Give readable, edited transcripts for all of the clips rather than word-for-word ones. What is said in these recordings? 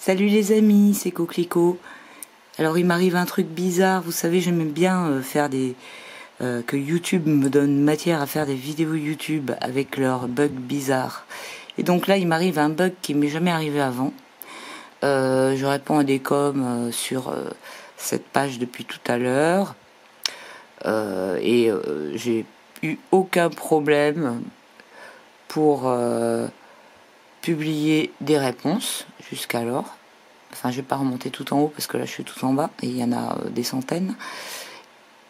Salut les amis, c'est Coquelicot. Alors il m'arrive un truc bizarre, vous savez j'aime bien faire que YouTube me donne matière à faire des vidéos YouTube avec leurs bugs bizarres. Et donc là il m'arrive un bug qui m'est jamais arrivé avant. Je réponds à des coms sur cette page depuis tout à l'heure. J'ai eu aucun problème pour publier des réponses jusqu'alors. Enfin, je vais pas remonter tout en haut parce que là je suis tout en bas et il y en a des centaines.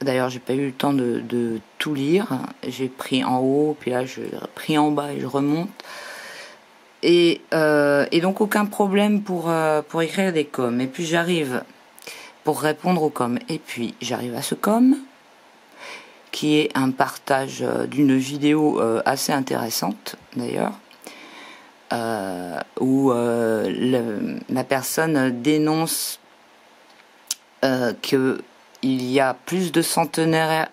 D'ailleurs, j'ai pas eu le temps de tout lire. J'ai pris en haut, puis là j'ai pris en bas et je remonte. Et donc aucun problème pour écrire des coms. Et puis j'arrive pour répondre aux coms. Et puis j'arrive à ce com qui est un partage d'une vidéo assez intéressante d'ailleurs. Où la personne dénonce qu'il y a plus de centenaires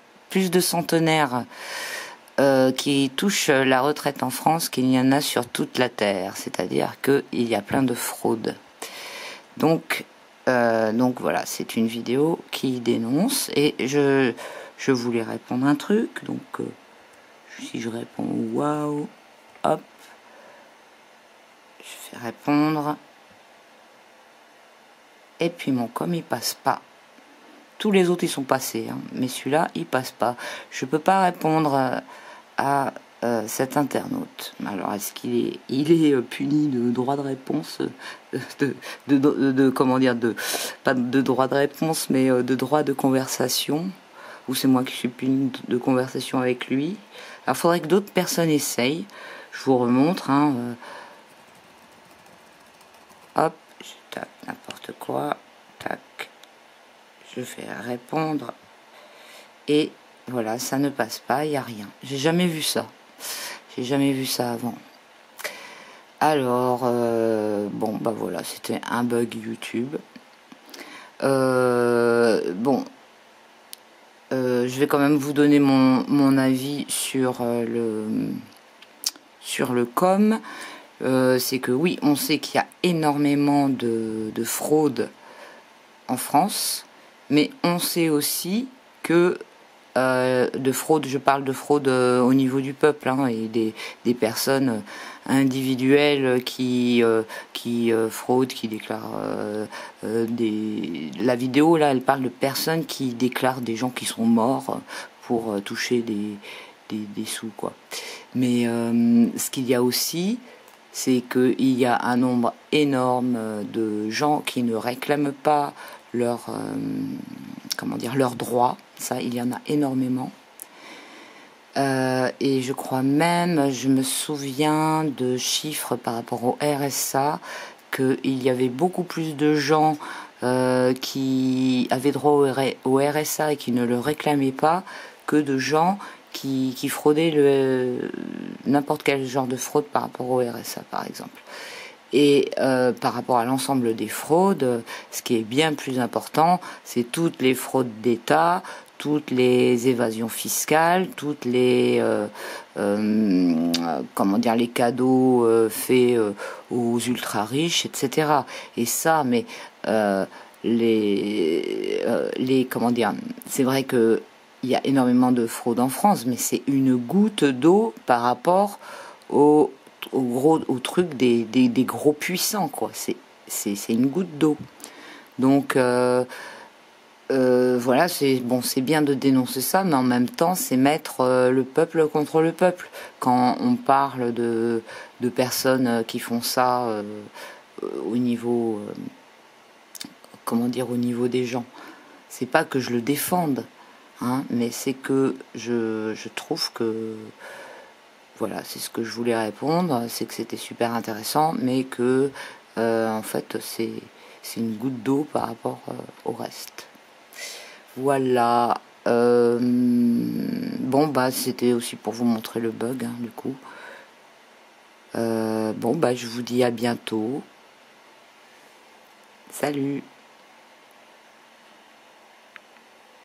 qui touchent la retraite en France qu'il y en a sur toute la Terre, c'est-à-dire qu'il y a plein de fraudes. Donc voilà, c'est une vidéo qui dénonce et je voulais répondre un truc, donc si je réponds waouh, hop, je fais répondre. Et puis mon com il passe pas. Tous les autres ils sont passés, hein, mais celui-là il passe pas. Je peux pas répondre à cet internaute. Alors est-ce qu'il est puni de droit de réponse, comment dire, pas de droit de réponse, mais de droit de conversation, ou c'est moi qui suis puni de conversation avec lui? Alors faudrait que d'autres personnes essayent. Je vous remontre, hein. Hop, je tape n'importe quoi, tac, je fais répondre, et voilà, ça ne passe pas, il n'y a rien. J'ai jamais vu ça avant. Alors, bon, bah voilà, c'était un bug YouTube. Je vais quand même vous donner mon avis sur le com. C'est que oui, on sait qu'il y a énormément de fraude en France, mais on sait aussi que de fraude, je parle de fraude au niveau du peuple, hein, et des personnes individuelles qui fraudent, qui déclarent la vidéo là, elle parle de personnes qui déclarent des gens qui sont morts pour toucher des sous, quoi. Mais ce qu'il y a aussi, c'est qu'il y a un nombre énorme de gens qui ne réclament pas leurs droits. Ça, il y en a énormément. Et je crois même, je me souviens de chiffres par rapport au RSA, qu'il y avait beaucoup plus de gens qui avaient droit au RSA et qui ne le réclamaient pas que de gens qui fraudaient n'importe quel genre de fraude par rapport au RSA, par exemple. Et par rapport à l'ensemble des fraudes, ce qui est bien plus important, c'est toutes les fraudes d'État, toutes les évasions fiscales, toutes les les cadeaux faits aux ultra riches, etc. Et ça, mais c'est vrai que il y a énormément de fraude en France, mais c'est une goutte d'eau par rapport au truc des gros puissants, quoi. C'est une goutte d'eau. Donc voilà, c'est bien de dénoncer ça, mais en même temps c'est mettre le peuple contre le peuple quand on parle de personnes qui font ça au niveau au niveau des gens. C'est pas que je le défende, hein, mais c'est que je trouve que voilà, c'est ce que je voulais répondre, c'est que c'était super intéressant, mais que en fait c'est une goutte d'eau par rapport au reste. Voilà. C'était aussi pour vous montrer le bug, hein, du coup. Je vous dis à bientôt. Salut.